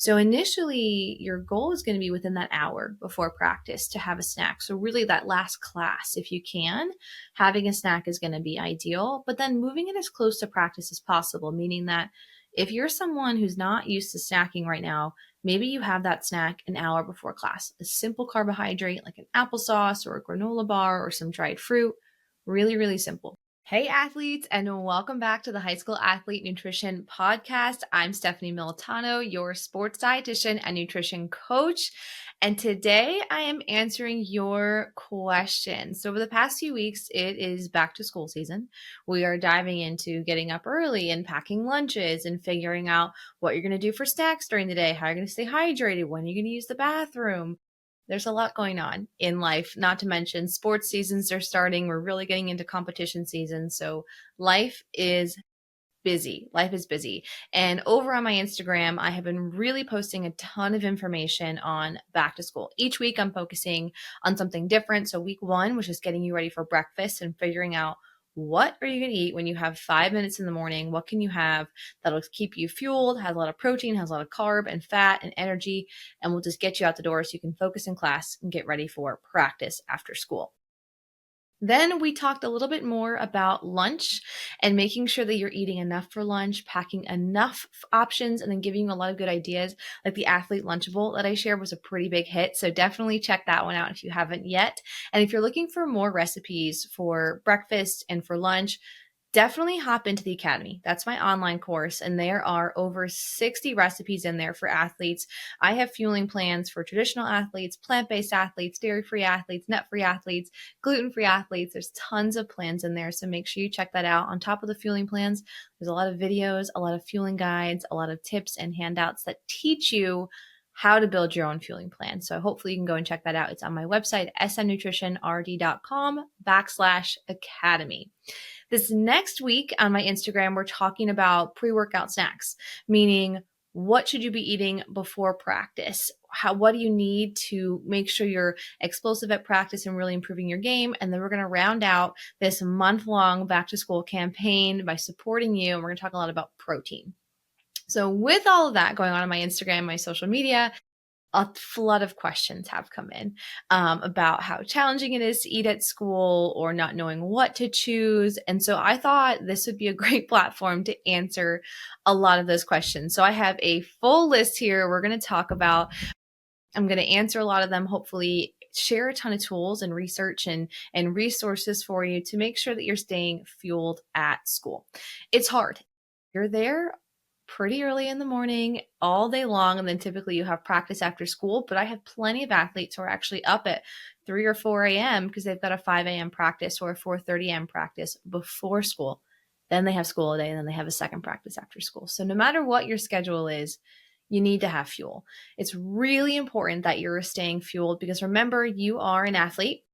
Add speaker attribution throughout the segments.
Speaker 1: So initially, your goal is going to be within that hour before practice to have a snack. So really that last class, if you can, having a snack is going to be ideal, but then moving it as close to practice as possible, meaning that if you're someone who's not used to snacking right now, maybe you have that snack an hour before class, a simple carbohydrate like an applesauce or a granola bar or some dried fruit. Really, really simple. Hey, athletes, and welcome back to the High School Athlete Nutrition Podcast. I'm Stephanie Militano, your sports dietitian and nutrition coach. And today I am answering your questions. So, over the past few weeks, it is back to school season. We are diving into getting up early and packing lunches and figuring out what you're going to do for snacks during the day, how you're going to stay hydrated, when you're going to use the bathroom. There's a lot going on in life, not to mention sports seasons are starting. We're really getting into competition season. So life is busy. Life is busy. And over on my Instagram, I have been really posting a ton of information on back to school. Each week, I'm focusing on something different. So week one was just getting you ready for breakfast and figuring out what are you going to eat when you have 5 minutes in the morning? What can you have that'll keep you fueled, has a lot of protein, has a lot of carb and fat and energy, and will just get you out the door so you can focus in class and get ready for practice after school. Then we talked a little bit more about lunch and making sure that you're eating enough for lunch, packing enough options, and then giving you a lot of good ideas. Like the athlete lunchable that I shared was a pretty big hit. So definitely check that one out if you haven't yet. And if you're looking for more recipes for breakfast and for lunch, definitely hop into the Academy. That's my online course, and there are over 60 recipes in there for athletes. I have fueling plans for traditional athletes, plant-based athletes, dairy-free athletes, nut-free athletes, gluten-free athletes. There's tons of plans in there, so make sure you check that out. On top of the fueling plans, there's a lot of videos, a lot of fueling guides, a lot of tips and handouts that teach you how to build your own fueling plan. So hopefully you can go and check that out. It's on my website, smnutritionrd.com/academy. This next week on my Instagram, we're talking about pre-workout snacks, meaning what should you be eating before practice? What do you need to make sure you're explosive at practice and really improving your game? And then we're going to round out this month-long back-to-school campaign by supporting you. And we're going to talk a lot about protein. So with all of that going on my Instagram, my social media, a flood of questions have come in about how challenging it is to eat at school or not knowing what to choose. And so I thought this would be a great platform to answer a lot of those questions. So I have a full list here we're going to talk about. I'm going to answer a lot of them, hopefully share a ton of tools and research and resources for you to make sure that you're staying fueled at school. It's hard. You're there pretty early in the morning all day long, and then typically you have practice after school. But I have plenty of athletes who are actually up at 3 or 4 a.m. because they've got a 5 a.m. practice or a 4:30 a.m. practice before school. Then they have school all day, and then they have a second practice after school. So no matter what your schedule is, you need to have fuel. It's really important that you're staying fueled because remember, you are an athlete.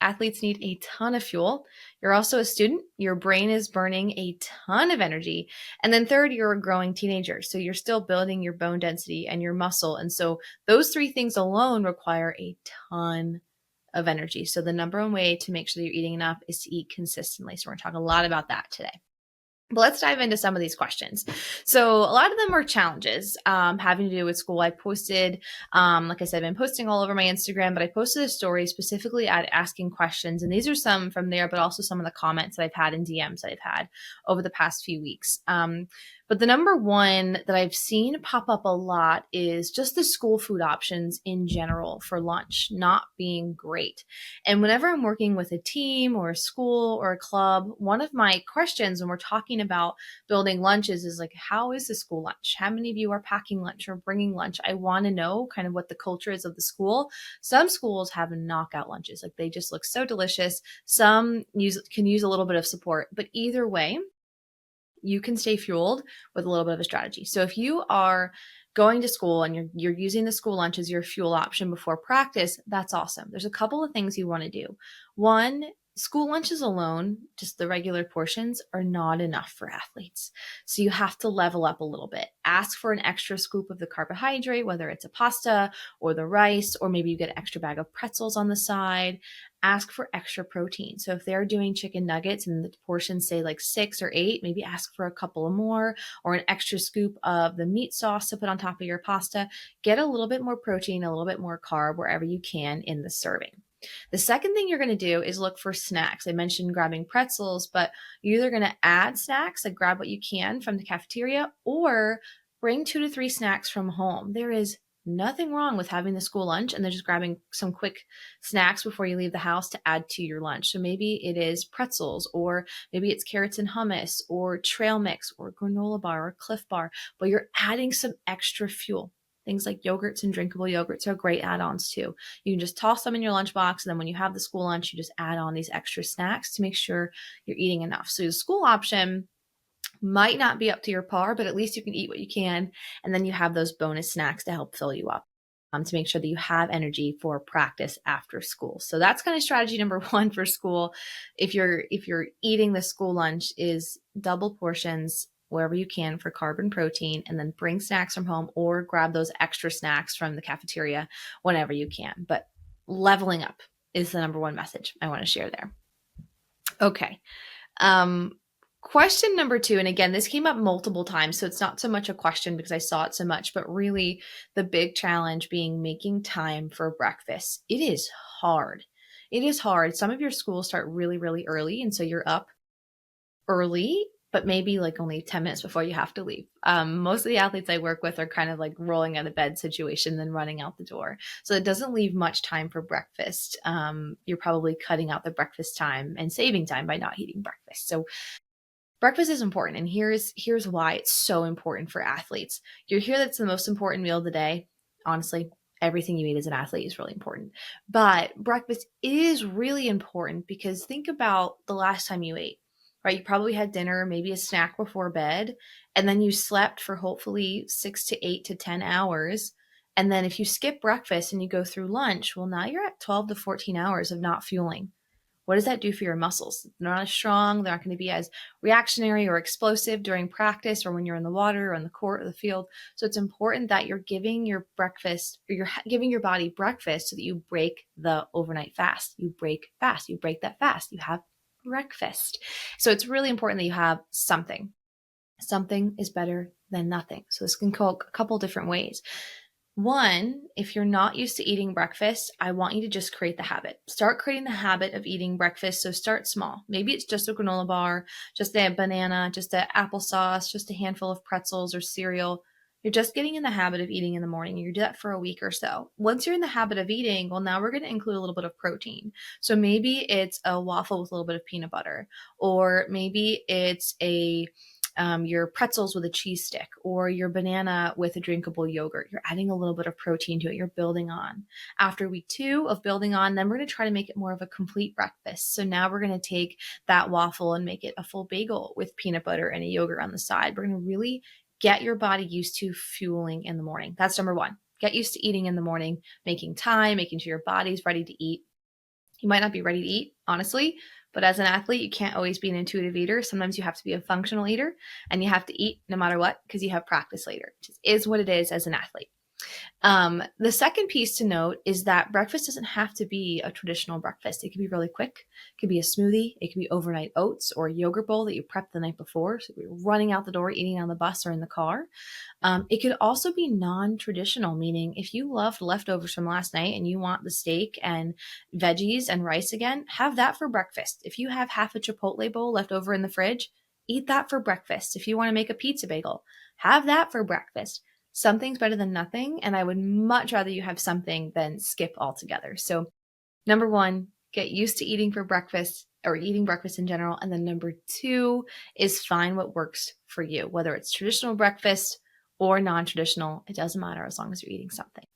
Speaker 1: Athletes need a ton of fuel. You're also a student. Your brain is burning a ton of energy. And then third, you're a growing teenager. So you're still building your bone density and your muscle. And so those three things alone require a ton of energy. So the number one way to make sure that you're eating enough is to eat consistently. So we're going to talk a lot about that today. But let's dive into some of these questions. So a lot of them are challenges having to do with school. I posted, like I said, I've been posting all over my Instagram, but I posted a story specifically at asking questions. And these are some from there, but also some of the comments that I've had in DMs that I've had over the past few weeks. But the number one that I've seen pop up a lot is just the school food options in general for lunch not being great. And whenever I'm working with a team or a school or a club, one of my questions when we're talking about building lunches is like, how is the school lunch? How many of you are packing lunch or bringing lunch? I want to know kind of what the culture is of the school. Some schools have knockout lunches. Like they just look so delicious. Some can use a little bit of support, but either way, you can stay fueled with a little bit of a strategy. So if you are going to school and you're using the school lunch as your fuel option before practice, that's awesome. There's a couple of things you want to do. One, School lunches alone, just the regular portions, are not enough for athletes. So you have to level up a little bit. Ask for an extra scoop of the carbohydrate, whether it's a pasta or the rice, or maybe you get an extra bag of pretzels on the side. Ask for extra protein. So if they're doing chicken nuggets and the portions say like 6 or 8, maybe ask for a couple of more, or an extra scoop of the meat sauce to put on top of your pasta. Get a little bit more protein, a little bit more carb wherever you can in the serving. The second thing you're going to do is look for snacks. I mentioned grabbing pretzels, but you're either going to add snacks, like grab what you can from the cafeteria, or bring 2 to 3 snacks from home. There is nothing wrong with having the school lunch and then just grabbing some quick snacks before you leave the house to add to your lunch. So maybe it is pretzels, or maybe it's carrots and hummus, or trail mix, or granola bar, or Cliff Bar, but you're adding some extra fuel. Things like yogurts and drinkable yogurts are great add-ons too. You can just toss them in your lunchbox, and then when you have the school lunch, you just add on these extra snacks to make sure you're eating enough. So the school option might not be up to your par, but at least you can eat what you can, and then you have those bonus snacks to help fill you up, to make sure that you have energy for practice after school. So that's kind of strategy number 1 for school. If you're eating the school lunch, is double portions wherever you can for carb and protein, and then bring snacks from home or grab those extra snacks from the cafeteria whenever you can. But leveling up is the number 1 message I want to share there. Okay. Question number 2, and again, this came up multiple times, so it's not so much a question because I saw it so much, but really the big challenge being making time for breakfast. It is hard. It is hard. Some of your schools start really, really early, and so you're up early, but maybe like only 10 minutes before you have to leave. Most of the athletes I work with are kind of like rolling out of bed situation, then running out the door. So it doesn't leave much time for breakfast. You're probably cutting out the breakfast time and saving time by not eating breakfast. So breakfast is important, and here's why it's so important for athletes. You hear that's the most important meal of the day. Honestly, everything you eat as an athlete is really important. But breakfast is really important because think about the last time you ate, right? You probably had dinner, maybe a snack before bed, and then you slept for hopefully 6 to 8 to 10 hours. And then if you skip breakfast and you go through lunch, well, now you're at 12 to 14 hours of not fueling. What does that do for your muscles? They're not as strong. They're not going to be as reactionary or explosive during practice or when you're in the water or in the court or the field. So it's important that you're giving your breakfast, or you're giving your body breakfast so that you break the overnight fast. You break fast. You break that fast. You have breakfast. So it's really important that you have something. Something is better than nothing. So this can go a couple different ways. 1, if you're not used to eating breakfast, I want you to just create the habit. Start creating the habit of eating breakfast. So start small. Maybe it's just a granola bar, just a banana, just an applesauce, just a handful of pretzels or cereal. You're just getting in the habit of eating in the morning. You do that for a week or so. Once you're in the habit of eating, well, now we're going to include a little bit of protein. So maybe it's a waffle with a little bit of peanut butter, or maybe it's your pretzels with a cheese stick, or your banana with a drinkable yogurt. You're adding a little bit of protein to it. You're building on. After week 2 of building on, then we're going to try to make it more of a complete breakfast. So now we're going to take that waffle and make it a full bagel with peanut butter and a yogurt on the side. We're going to really get your body used to fueling in the morning. That's number 1. Get used to eating in the morning, making time, making sure your body's ready to eat. You might not be ready to eat, honestly, but as an athlete, you can't always be an intuitive eater. Sometimes you have to be a functional eater, and you have to eat no matter what because you have practice later. It just is what it is as an athlete. The second piece to note is that breakfast doesn't have to be a traditional breakfast. It can be really quick. It could be a smoothie. It could be overnight oats or a yogurt bowl that you prepped the night before. So you're running out the door, eating on the bus or in the car. It could also be non-traditional, meaning if you loved leftovers from last night and you want the steak and veggies and rice again, have that for breakfast. If you have half a Chipotle bowl left over in the fridge, eat that for breakfast. If you want to make a pizza bagel, have that for breakfast. Something's better than nothing, and I would much rather you have something than skip altogether. So number 1, get used to eating for breakfast or eating breakfast in general. And then number 2 is find what works for you, whether it's traditional breakfast or non-traditional. It doesn't matter as long as you're eating something.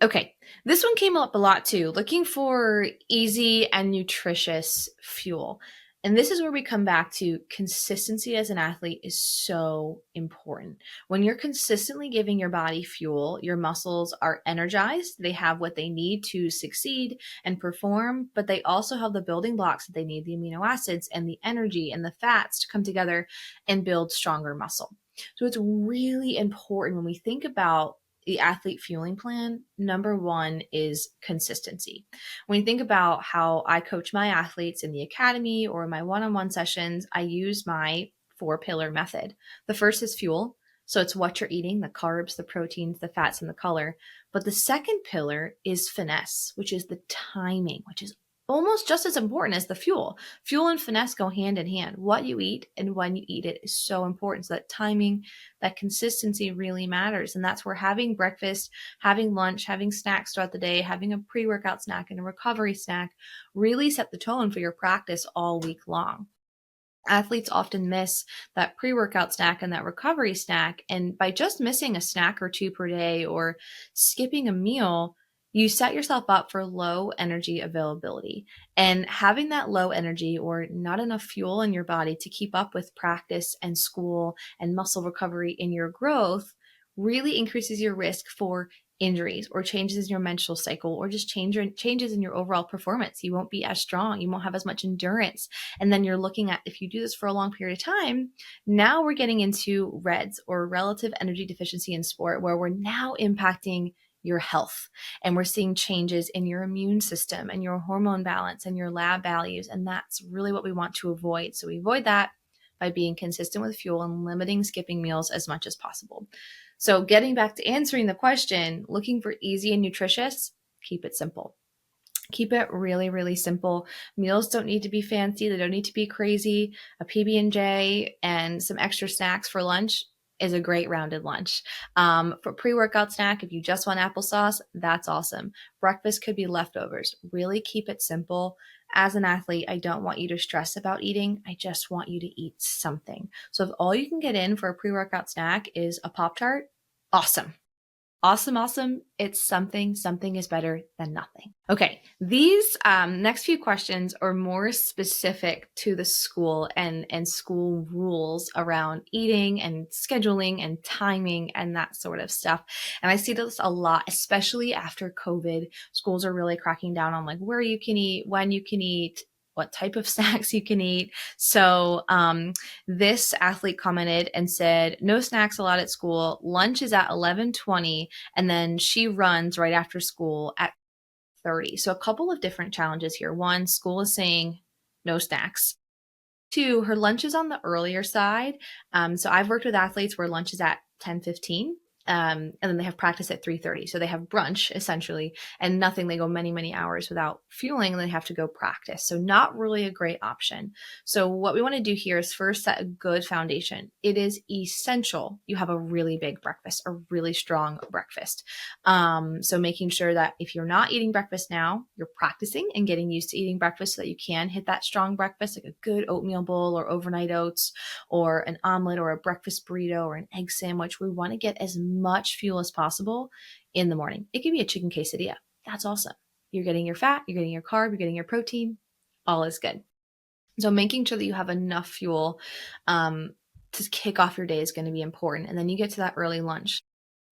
Speaker 1: Okay, this one came up a lot too, looking for easy and nutritious fuel. And this is where we come back to consistency as an athlete is so important. When you're consistently giving your body fuel, your muscles are energized. They have what they need to succeed and perform, but they also have the building blocks that they need, the amino acids and the energy and the fats to come together and build stronger muscle. So it's really important when we think about the athlete fueling plan. Number one is consistency. When you think about how I coach my athletes in the academy or my one-on-one sessions, I use my 4-pillar method. The first is fuel. So it's what you're eating, the carbs, the proteins, the fats, and the color. But the second pillar is finesse, which is the timing, which is almost just as important as the fuel. Fuel and finesse go hand in hand. What you eat and when you eat it is so important. So that timing, that consistency really matters. And that's where having breakfast, having lunch, having snacks throughout the day, having a pre-workout snack and a recovery snack really set the tone for your practice all week long. Athletes often miss that pre-workout snack and that recovery snack. And by just missing a snack or two per day or skipping a meal, you set yourself up for low energy availability. And having that low energy or not enough fuel in your body to keep up with practice and school and muscle recovery in your growth really increases your risk for injuries or changes in your menstrual cycle or just changes in your overall performance. You won't be as strong. You won't have as much endurance. And then you're looking at, if you do this for a long period of time, now we're getting into REDS or relative energy deficiency in sport, where we're now impacting your health and we're seeing changes in your immune system and your hormone balance and your lab values. And that's really what we want to avoid. So we avoid that by being consistent with fuel and limiting skipping meals as much as possible. So getting back to answering the question, looking for easy and nutritious, keep it simple. Keep it really, really simple. Meals don't need to be fancy. They don't need to be crazy. A PB&J and some extra snacks for lunch is a great rounded lunch. For pre-workout snack, if you just want applesauce, that's awesome. Breakfast could be leftovers. Really keep it simple. As an athlete, I don't want you to stress about eating. I just want you to eat something. So if all you can get in for a pre-workout snack is a Pop-Tart, awesome. Awesome, awesome. It's something. Something is better than nothing. Okay, these next few questions are more specific to the school and school rules around eating and scheduling and timing and that sort of stuff. And I see this a lot, especially after COVID. Schools are really cracking down on like where you can eat, when you can eat, what type of snacks you can eat. So this athlete commented and said, no snacks allowed at school. Lunch is at 11:20, and then she runs right after school at 30. So a couple of different challenges here. One, school is saying no snacks. Two, her lunch is on the earlier side. So I've worked with athletes where lunch is at 10:15. And then they have practice at 3:30. So they have brunch essentially and nothing. They go many, many hours without fueling and they have to go practice. So not really a great option. So what we want to do here is first set a good foundation. It is essential you have a really big breakfast, a really strong breakfast. So making sure that if you're not eating breakfast now, you're practicing and getting used to eating breakfast so that you can hit that strong breakfast, like a good oatmeal bowl or overnight oats or an omelet or a breakfast burrito or an egg sandwich. We want to get as much fuel as possible in the morning. It can be a chicken quesadilla. That's awesome. You're getting your fat, you're getting your carb, you're getting your protein. All is good. So making sure that you have enough fuel to kick off your day is going to be important. And then you get to that early lunch.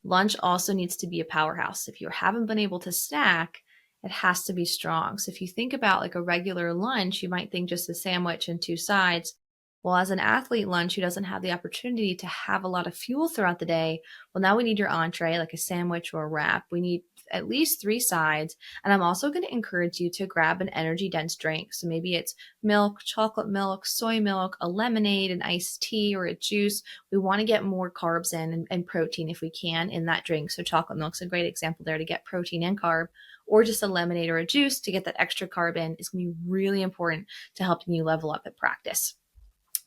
Speaker 1: Lunch also needs to be a powerhouse. If you haven't been able to snack, it has to be strong. So if you think about like a regular lunch, you might think just a sandwich and two sides. Well, as an athlete lunch who doesn't have the opportunity to have a lot of fuel throughout the day, well, now we need your entree, like a sandwich or a wrap. We need at least 3 sides. And I'm also going to encourage you to grab an energy dense drink. So maybe it's milk, chocolate milk, soy milk, a lemonade, an iced tea, or a juice. We want to get more carbs in and protein if we can in that drink. So chocolate milk's a great example there to get protein and carb, or just a lemonade or a juice to get that extra carb in is going to be really important to helping you level up at practice.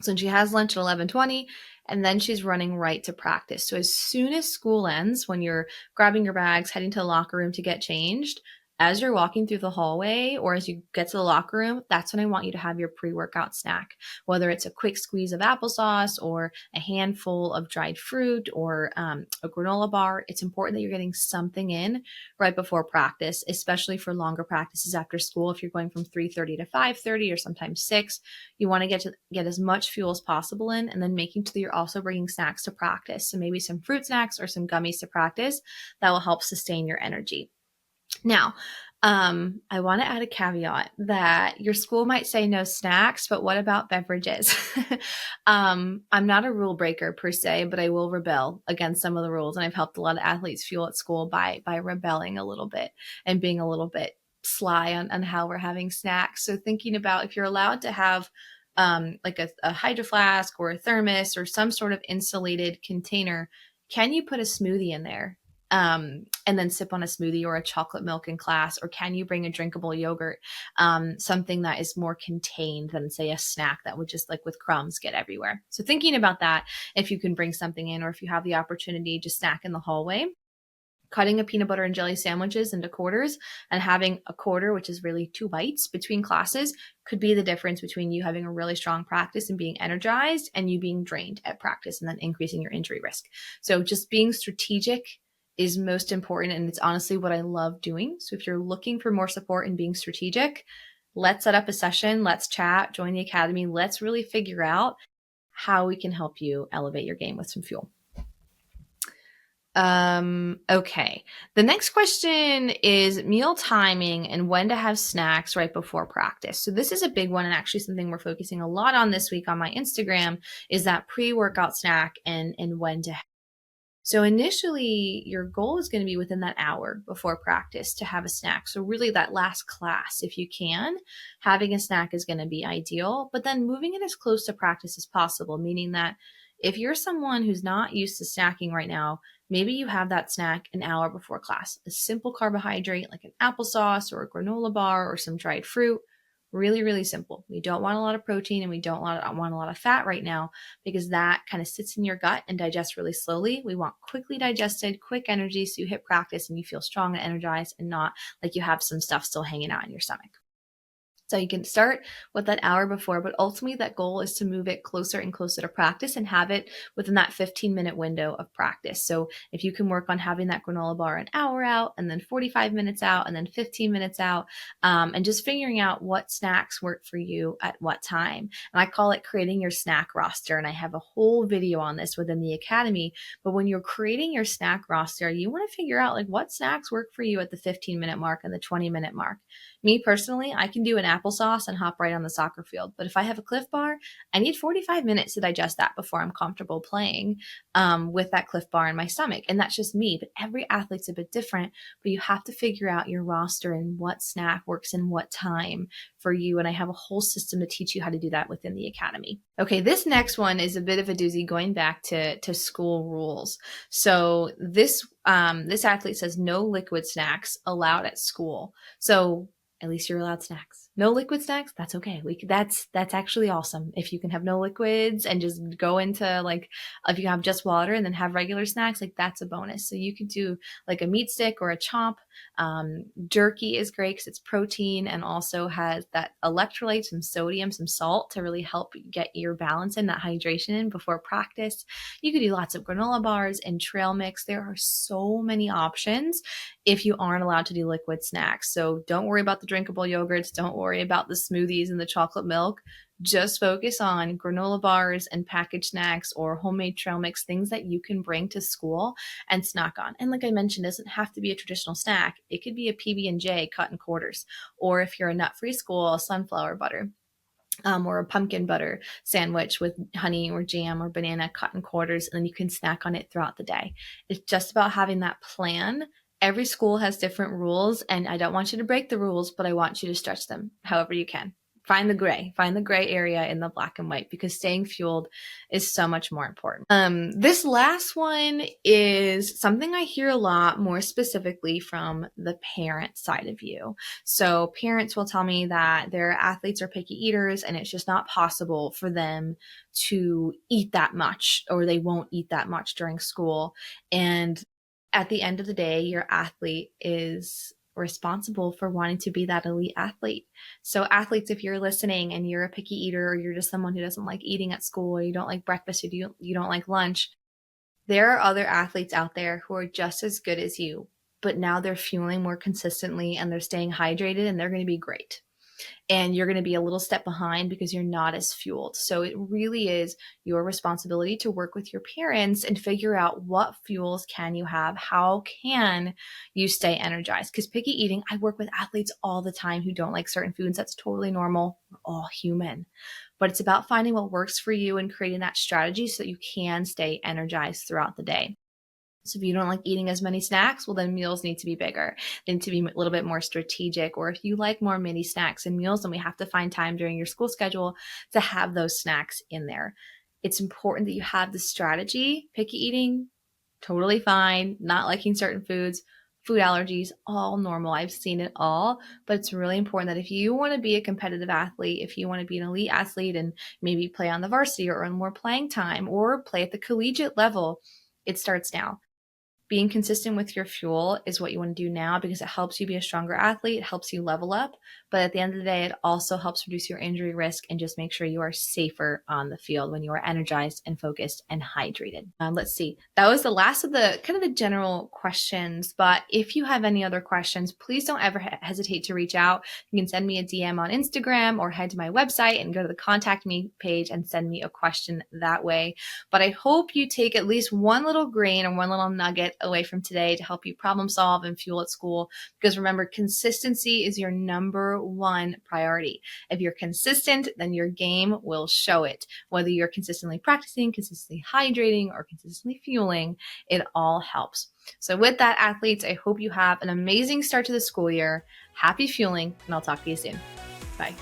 Speaker 1: So she has lunch at 11:20 and then she's running right to practice. So as soon as school ends, when you're grabbing your bags, heading to the locker room to get changed, as you're walking through the hallway or as you get to the locker room, that's when I want you to have your pre-workout snack, whether it's a quick squeeze of applesauce or a handful of dried fruit or a granola bar. It's important that you're getting something in right before practice, especially for longer practices after school. If you're going from 3:30 to 5:30 or sometimes 6, you want to get as much fuel as possible in, and then making sure that you're also bringing snacks to practice. So maybe some fruit snacks or some gummies to practice that will help sustain your energy. Now, I want to add a caveat that your school might say no snacks, but what about beverages? I'm not a rule breaker per se, but I will rebel against some of the rules. And I've helped a lot of athletes fuel at school by rebelling a little bit and being a little bit sly on how we're having snacks. So thinking about if you're allowed to have like a hydro flask or a thermos or some sort of insulated container, can you put a smoothie in there? And then sip on a smoothie or a chocolate milk in class? Or can you bring a drinkable yogurt, something that is more contained than, say, a snack that would just like with crumbs get everywhere? So thinking about that, if you can bring something in or if you have the opportunity to snack in the hallway, cutting a peanut butter and jelly sandwiches into quarters and having a quarter, which is really 2 bites between classes, could be the difference between you having a really strong practice and being energized and you being drained at practice and then increasing your injury risk. So just being strategic is most important. And it's honestly what I love doing. So if you're looking for more support in being strategic, let's set up a session. Let's chat, join the academy. Let's really figure out how we can help you elevate your game with some fuel. Okay. The next question is meal timing and when to have snacks right before practice. So this is a big one and actually something we're focusing a lot on this week on my Instagram is that pre-workout snack and when to have. So initially, your goal is going to be within that hour before practice to have a snack. So really that last class, if you can, having a snack is going to be ideal, but then moving it as close to practice as possible, meaning that if you're someone who's not used to snacking right now, maybe you have that snack an hour before class, a simple carbohydrate like an applesauce or a granola bar or some dried fruit. Really, really simple. We don't want a lot of protein and we don't want a lot of fat right now because that kind of sits in your gut and digests really slowly. We want quickly digested, quick energy so you hit practice and you feel strong and energized and not like you have some stuff still hanging out in your stomach. So you can start with that hour before, but ultimately that goal is to move it closer and closer to practice and have it within that 15-minute window of practice. So if you can work on having that granola bar an hour out and then 45 minutes out and then 15 minutes out, and just figuring out what snacks work for you at what time. And I call it creating your snack roster. And I have a whole video on this within the academy. But when you're creating your snack roster, you want to figure out like what snacks work for you at the 15-minute mark and the 20-minute mark. Me personally, I can do an applesauce and hop right on the soccer field. But if I have a Cliff Bar, I need 45 minutes to digest that before I'm comfortable playing with that Cliff Bar in my stomach. And that's just me. But every athlete's a bit different. But you have to figure out your roster and what snack works in what time for you. And I have a whole system to teach you how to do that within the academy. Okay, this next one is a bit of a doozy going back to school rules. So this athlete says no liquid snacks allowed at school. So at least you're allowed snacks. No liquid snacks, that's okay. That's actually awesome. If you can have no liquids and just go into like, if you have just water and then have regular snacks, like that's a bonus. So you could do like a meat stick or a chomp. Jerky is great because it's protein and also has that electrolyte, some sodium, some salt to really help get your balance in, that hydration in before practice. You could do lots of granola bars and trail mix. There are so many options if you aren't allowed to do liquid snacks. So don't worry about the drinkable yogurts. Don't worry about the smoothies and the chocolate milk. Just focus on granola bars and packaged snacks or homemade trail mix, things that you can bring to school and snack on. And like I mentioned, it doesn't have to be a traditional snack. It could be a PB&J cut in quarters. Or if you're a nut-free school, a sunflower butter. Or a pumpkin butter sandwich with honey or jam or banana cut in quarters, and then you can snack on it throughout the day. It's just about having that plan. Every school has different rules, and I don't want you to break the rules, but I want you to stretch them however you can. Find the gray area in the black and white, because staying fueled is so much more important. This last one is something I hear a lot, more specifically from the parent side of you. So parents will tell me that their athletes are picky eaters and it's just not possible for them to eat that much, or they won't eat that much during school. And at the end of the day, your athlete is responsible for wanting to be that elite athlete. So athletes, if you're listening and you're a picky eater, or you're just someone who doesn't like eating at school, or you don't like breakfast, or you don't like lunch, there are other athletes out there who are just as good as you, but now they're fueling more consistently and they're staying hydrated, and they're going to be great. And you're going to be a little step behind because you're not as fueled. So it really is your responsibility to work with your parents and figure out what fuels can you have? How can you stay energized? Because picky eating, I work with athletes all the time who don't like certain foods. That's totally normal. We're all human. But it's about finding what works for you and creating that strategy so that you can stay energized throughout the day. So if you don't like eating as many snacks, well, then meals need to be bigger. They need to be a little bit more strategic. Or if you like more mini snacks and meals, then we have to find time during your school schedule to have those snacks in there. It's important that you have the strategy. Picky eating, totally fine. Not liking certain foods, food allergies, all normal. I've seen it all. But it's really important that if you want to be a competitive athlete, if you want to be an elite athlete and maybe play on the varsity or earn more playing time or play at the collegiate level, it starts now. Being consistent with your fuel is what you want to do now because it helps you be a stronger athlete, it helps you level up. But at the end of the day, it also helps reduce your injury risk and just make sure you are safer on the field when you are energized and focused and hydrated. Let's see. That was the last of the kind of the general questions. But if you have any other questions, please don't ever hesitate to reach out. You can send me a DM on Instagram or head to my website and go to the contact me page and send me a question that way. But I hope you take at least one little grain or one little nugget away from today to help you problem solve and fuel at school. Because remember, consistency is your number one priority. If you're consistent, then your game will show it. Whether you're consistently practicing, consistently hydrating, or consistently fueling, it all helps. So with that, athletes, I hope you have an amazing start to the school year. Happy fueling, and I'll talk to you soon. Bye.